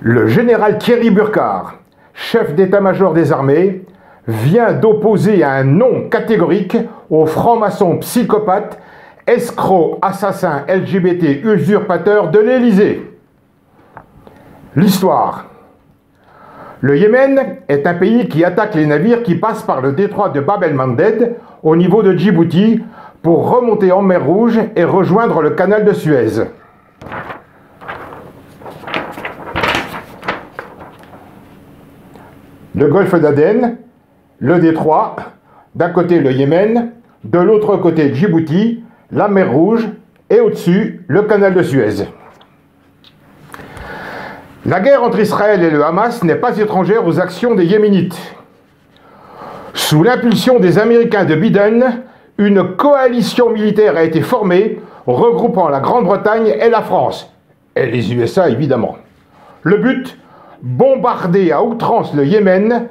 Le général Thierry Burkhard, chef d'état-major des armées, vient d'opposer un non catégorique aux francs-maçons psychopathes, escrocs, assassins, LGBT, usurpateurs de l'Élysée. L'histoire. Le Yémen est un pays qui attaque les navires qui passent par le détroit de Bab el-Mandeb au niveau de Djibouti pour remonter en mer Rouge et rejoindre le canal de Suez. Le golfe d'Aden, le détroit, d'un côté le Yémen, de l'autre côté Djibouti, la mer Rouge et au-dessus le canal de Suez. La guerre entre Israël et le Hamas n'est pas étrangère aux actions des Yéménites. Sous l'impulsion des Américains de Biden, une coalition militaire a été formée, regroupant la Grande-Bretagne et la France, et les USA évidemment. Le but, bombarder à outrance le Yémen,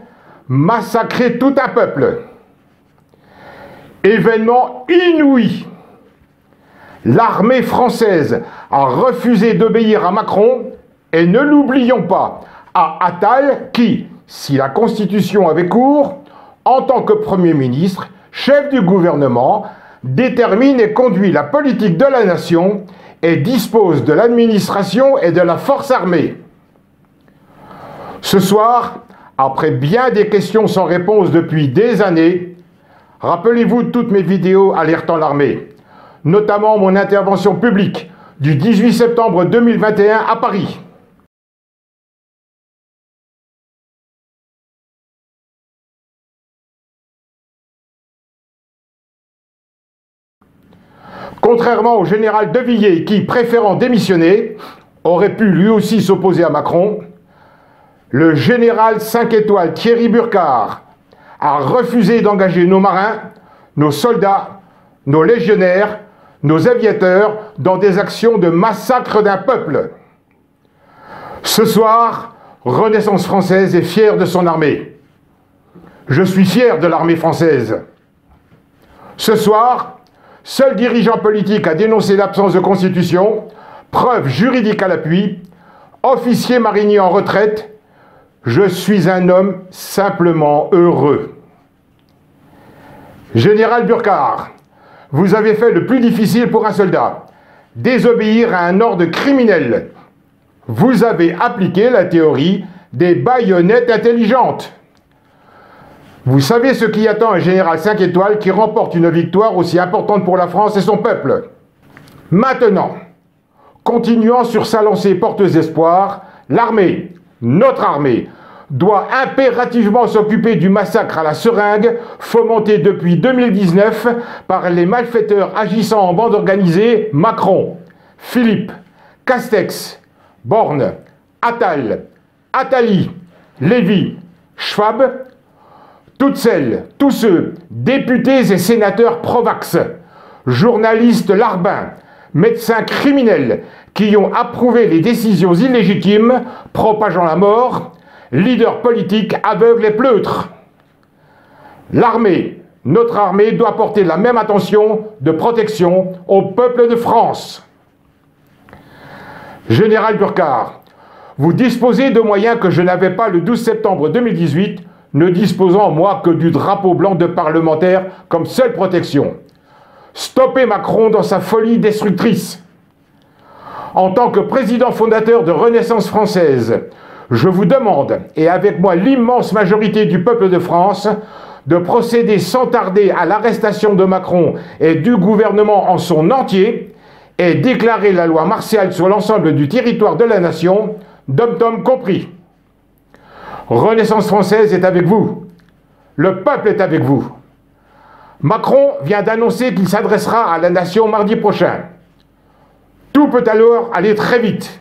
massacrer tout un peuple. Événement inouï. L'armée française a refusé d'obéir à Macron et ne l'oublions pas, à Attal qui, si la Constitution avait cours, en tant que Premier ministre, chef du gouvernement, détermine et conduit la politique de la nation et dispose de l'administration et de la force armée. Ce soir, après bien des questions sans réponse depuis des années, rappelez-vous toutes mes vidéos alertant l'armée, notamment mon intervention publique du 18 septembre 2021 à Paris. Contrairement au général De Villiers qui, préférant démissionner, aurait pu lui aussi s'opposer à Macron, le général 5 étoiles Thierry Burkhard a refusé d'engager nos marins, nos soldats, nos légionnaires, nos aviateurs dans des actions de massacre d'un peuple. Ce soir, Renaissance française est fière de son armée. Je suis fier de l'armée française. Ce soir, seul dirigeant politique a dénoncé l'absence de constitution, preuve juridique à l'appui, officier marinier en retraite, je suis un homme simplement heureux. Général Burkhard, vous avez fait le plus difficile pour un soldat, désobéir à un ordre criminel. Vous avez appliqué la théorie des baïonnettes intelligentes. Vous savez ce qui attend un général 5 étoiles qui remporte une victoire aussi importante pour la France et son peuple. Maintenant, continuant sur sa lancée porteuse d'espoir, l'armée, notre armée, doit impérativement s'occuper du massacre à la seringue fomenté depuis 2019 par les malfaiteurs agissant en bande organisée Macron, Philippe, Castex, Borne, Attal, Attali, Lévy, Schwab, toutes celles, tous ceux, députés et sénateurs pro-vax, journalistes larbins, médecins criminels qui ont approuvé les décisions illégitimes propageant la mort, leaders politiques aveugles et pleutres. L'armée, notre armée, doit porter la même attention de protection au peuple de France. Général Burkhard, vous disposez de moyens que je n'avais pas le 12 septembre 2018, ne disposant moi que du drapeau blanc de parlementaire comme seule protection. Stoppez Macron dans sa folie destructrice. En tant que président fondateur de Renaissance française, je vous demande, et avec moi l'immense majorité du peuple de France, de procéder sans tarder à l'arrestation de Macron et du gouvernement en son entier et déclarer la loi martiale sur l'ensemble du territoire de la nation, dom-tom compris. Renaissance française est avec vous. Le peuple est avec vous. Macron vient d'annoncer qu'il s'adressera à la nation mardi prochain. Tout peut alors aller très vite.